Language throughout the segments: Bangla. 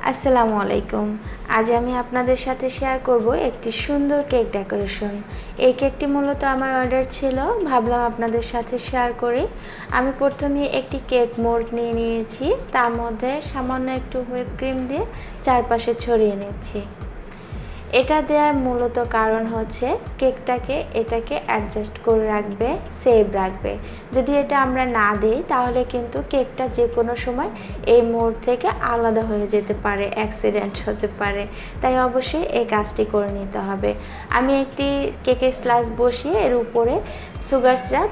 আসসালামু আলাইকুম। আজ আমি আপনাদের সাথে শেয়ার করব একটি সুন্দর কেক ডেকোরেশন। এই কেকটি মূলত আমার অর্ডার ছিল, ভাবলাম আপনাদের সাথে শেয়ার করি। আমি প্রথমে একটি কেক মোল্ড নিয়ে নিয়েছি, তার মধ্যে সামান্য একটু হুইপ ক্রিম দিয়ে চারপাশে ছড়িয়ে নিচ্ছি। এটা দেওয়ার মূলত কারণ হচ্ছে এটাকে অ্যাডজাস্ট করে রাখবে, সেভ রাখবে। যদি এটা আমরা না দিই তাহলে কিন্তু কেকটা যে কোনো সময় এই মোড থেকে আলাদা হয়ে যেতে পারে, অ্যাক্সিডেন্ট হতে পারে। তাই অবশ্যই এই কাজটি করে নিতে হবে। আমি একটি কেকের স্লাইস বসিয়ে এর উপরে সুগার সিরাপ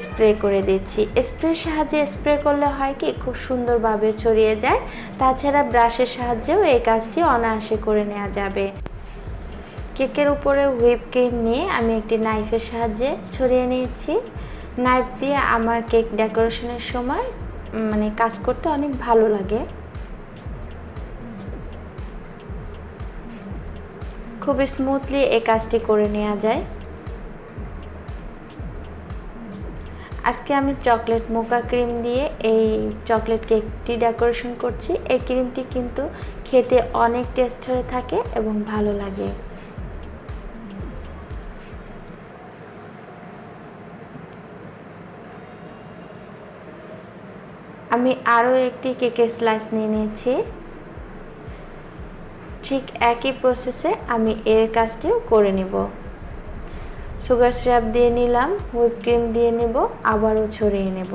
স্প্রে করে দিচ্ছি। স্প্রের সাহায্যে স্প্রে করলে হয় কি, খুব সুন্দরভাবে ছড়িয়ে যায়। তাছাড়া ব্রাশের সাহায্যেও এই কাজটি অনায়াসে করে নেওয়া যাবে। কেকের উপরে হুইপ ক্রিম নিয়ে আমি একটি নাইফের সাহায্যে ছড়িয়ে নিয়েছি। নাইফ দিয়ে আমার কেক ডেকোরেশনের সময় কাজ করতে অনেক ভালো লাগে। খুব স্মুথলি এই কাজটি করে নেওয়া যায়। আজকে আমি চকলেট মোকা ক্রিম দিয়ে এই চকলেট কেকটি ডেকোরেশন করছি। এই ক্রিমটি কিন্তু খেতে অনেক টেস্ট হয়ে থাকে এবং ভালো লাগে। আমি আরও একটি কেকের স্লাইস নিয়ে নিয়েছি। ঠিক একই প্রসেসে আমি এর কাজটিও করে নেব। সুগার সিরাপ দিয়ে নিলাম, হুইপ ক্রিম দিয়ে নেব, আবারও ছড়িয়ে নেব।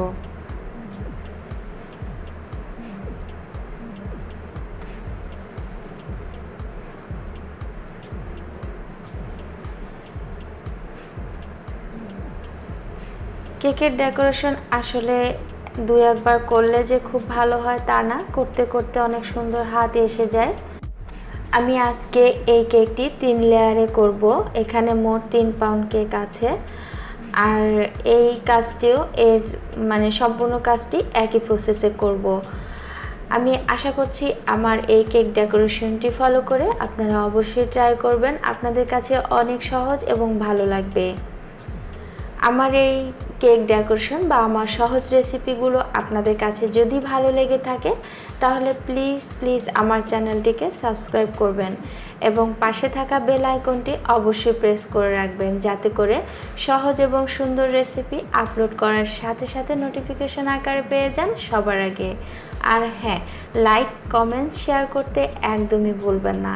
কেকের ডেকোরেশন আসলে দুই একবার করলে যে খুব ভালো হয় তা না, করতে করতে অনেক সুন্দর হাতে এসে যায়। আমি আজকে এই কেকটি 3 লেয়ারে করব। এখানে মোট 3 পাউন্ড কেক আছে। আর এই কাজটিও সম্পূর্ণ কাজটি একই প্রসেসে করব। আমি আশা করছি আমার এই কেক ডেকোরেশনটি ফলো করে আপনারা অবশ্যই ট্রাই করবেন। আপনাদের কাছে অনেক সহজ এবং ভালো লাগবে। আমার এই কেক ডেকোরেশন বা আমার সহজ রেসিপিগুলো আপনাদের কাছে যদি ভালো লেগে থাকে তাহলে প্লিজ আমার চ্যানেলটিকে সাবস্ক্রাইব করবেন এবং পাশে থাকা বেল আইকনটি অবশ্যই প্রেস করে রাখবেন, যাতে করে সহজ এবং সুন্দর রেসিপি আপলোড করার সাথে সাথে নোটিফিকেশন আকারে পেয়ে যান সবার আগে। আর হ্যাঁ, লাইক, কমেন্ট, শেয়ার করতে একদমই ভুলবেন না।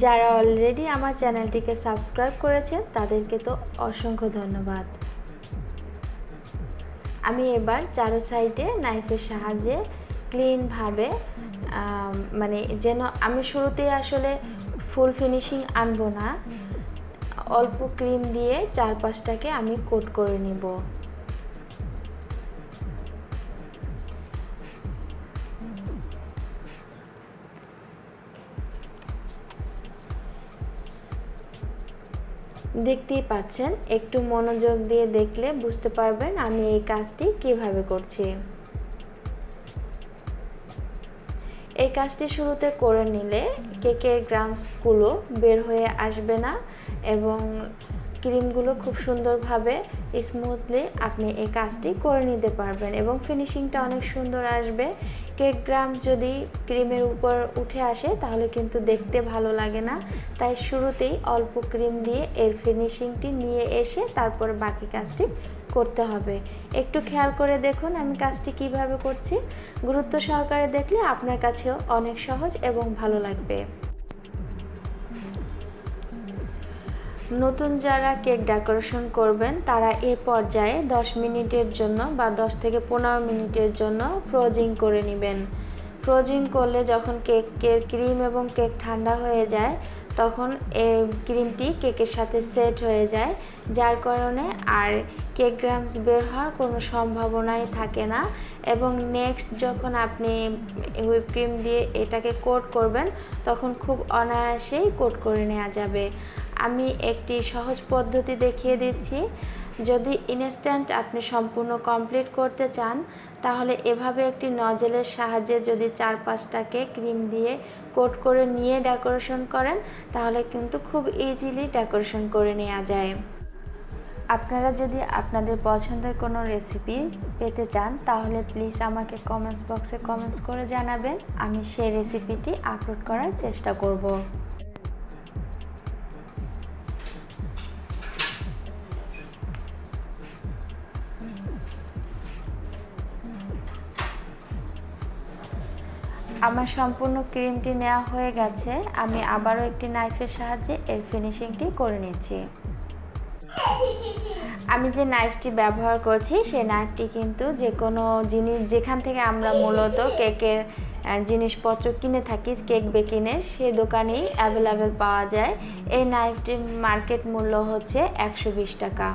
যারা অলরেডি আমার চ্যানেলটিকে সাবস্ক্রাইব করেছেন তাদেরকে তো অসংখ্য ধন্যবাদ। আমি এবার চারো সাইডে নাইফের সাহায্যে ক্লিনভাবে যেন আমি শুরুতেই আসলে ফুল ফিনিশিং আনবো না, অল্প ক্রিম দিয়ে চারপাশটাকে আমি কোট করে নিব। দেখতেই পাচ্ছেন, একটু মনোযোগ দিয়ে দেখলে বুঝতে পারবেন আমি এই কাজটি কিভাবে করছি। এই কাজটি শুরুতে করে নিলে কেকের গ্রামসগুলো বের হয়ে আসবে না এবং ক্রিমগুলো খুব সুন্দরভাবে স্মুথলি আপনি এই কাজটি করে নিতে পারবেন এবং ফিনিশিংটা অনেক সুন্দর আসবে। কেক গ্রাম যদি ক্রিমের উপর উঠে আসে তাহলে কিন্তু দেখতে ভালো লাগে না। তাই শুরুতেই অল্প ক্রিম দিয়ে এর ফিনিশিংটি নিয়ে এসে তারপর বাকি কাজটি করতে হবে। একটু খেয়াল করে দেখুন আমি কাজটি কিভাবে করছি। গুরুত্ব সহকারে দেখলে আপনার কাছেও অনেক সহজ এবং ভালো লাগবে। নতুন যারা কেক ডেকোরেশন করবেন তারা এ পর্যায়ে 10 মিনিটের জন্য বা 10 থেকে 15 মিনিটের জন্য ফ্রোজিং করে নেবেন। ফ্রোজিং করলে যখন কেকের ক্রিম এবং কেক ঠান্ডা হয়ে যায় তখন এই ক্রিমটি কেকের সাথে সেট হয়ে যায়, যার কারণে আর কেক গ্রামস বের হওয়ার কোনো সম্ভাবনাই থাকে না। এবং নেক্সট যখন আপনি হুইপ ক্রিম দিয়ে এটাকে কোট করবেন তখন খুব অনায়াসেই কোট করে নেওয়া যাবে। আমি একটি সহজ পদ্ধতি দেখিয়ে দিচ্ছি। যদি ইনস্ট্যান্ট আপনি সম্পূর্ণ কমপ্লিট করতে চান তাহলে এভাবে একটি নজেলের সাহায্যে যদি চারপাশটাকে ক্রিম দিয়ে কোট করে নিয়ে ডেকোরেশন করেন তাহলে কিন্তু খুব ইজিলি ডেকোরেশন করে নেওয়া যায়। আপনারা যদি আপনাদের পছন্দের কোনো রেসিপি পেতে চান তাহলে প্লিজ আমাকে কমেন্টস বক্সে কমেন্টস করে জানাবেন, আমি সেই রেসিপিটি আপলোড করার চেষ্টা করব। আমার সম্পূর্ণ ক্রিমটি নেওয়া হয়ে গেছে। আমি আবারও একটি নাইফের সাহায্যে এর ফিনিশিংটি করে নিচ্ছি। আমি যে নাইফটি ব্যবহার করছি সেই নাইফটি কিন্তু যে কোনো জিনিস যেখান থেকে আমরা মূলত কেকের জিনিসপত্র কিনে থাকি, কেক বেকিংয়ের, সেই দোকানেই অ্যাভেলেবেল পাওয়া যায়। এই নাইফটির মার্কেট মূল্য হচ্ছে 120 টাকা।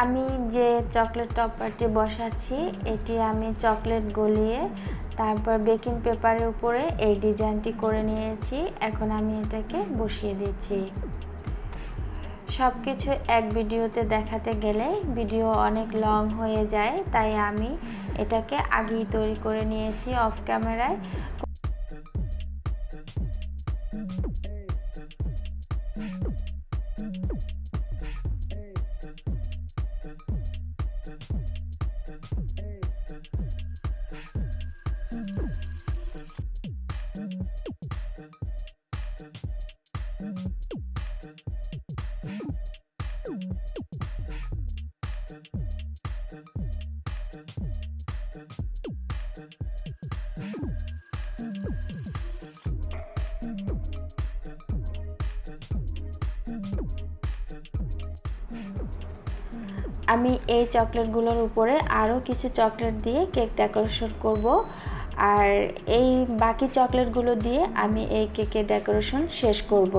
আমি যে চকলেট টপারটি বসাচ্ছি এটি আমি চকলেট গলিয়ে তারপর বেকিং পেপারের উপরে এই ডিজাইনটি করে নিয়েছি। এখন আমি এটাকে বসিয়ে দিচ্ছি। সব কিছু এক ভিডিওতে দেখাতে গেলে ভিডিও অনেক লং হয়ে যায়, তাই আমি এটাকে আগেই তৈরি করে নিয়েছি অফ ক্যামেরায়। আমি এই চকলেটগুলোর উপরে আরও কিছু চকলেট দিয়ে কেক ডেকোরেশন করব, আর এই বাকি চকলেটগুলো দিয়ে আমি এই কেকের ডেকোরেশন শেষ করব।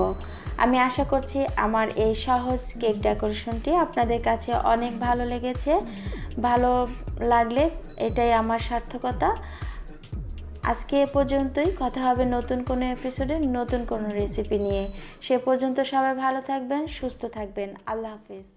আমি আশা করছি আমার এই সহজ কেক ডেকোরেশনটি আপনাদের কাছে অনেক ভালো লেগেছে। ভালো লাগলে এটাই আমার সার্থকতা। আজকে এ পর্যন্তই, কথা হবে নতুন কোনো এপিসোডে নতুন কোনো রেসিপি নিয়ে। সে পর্যন্ত সবাই ভালো থাকবেন, সুস্থ থাকবেন। আল্লাহ হাফেজ।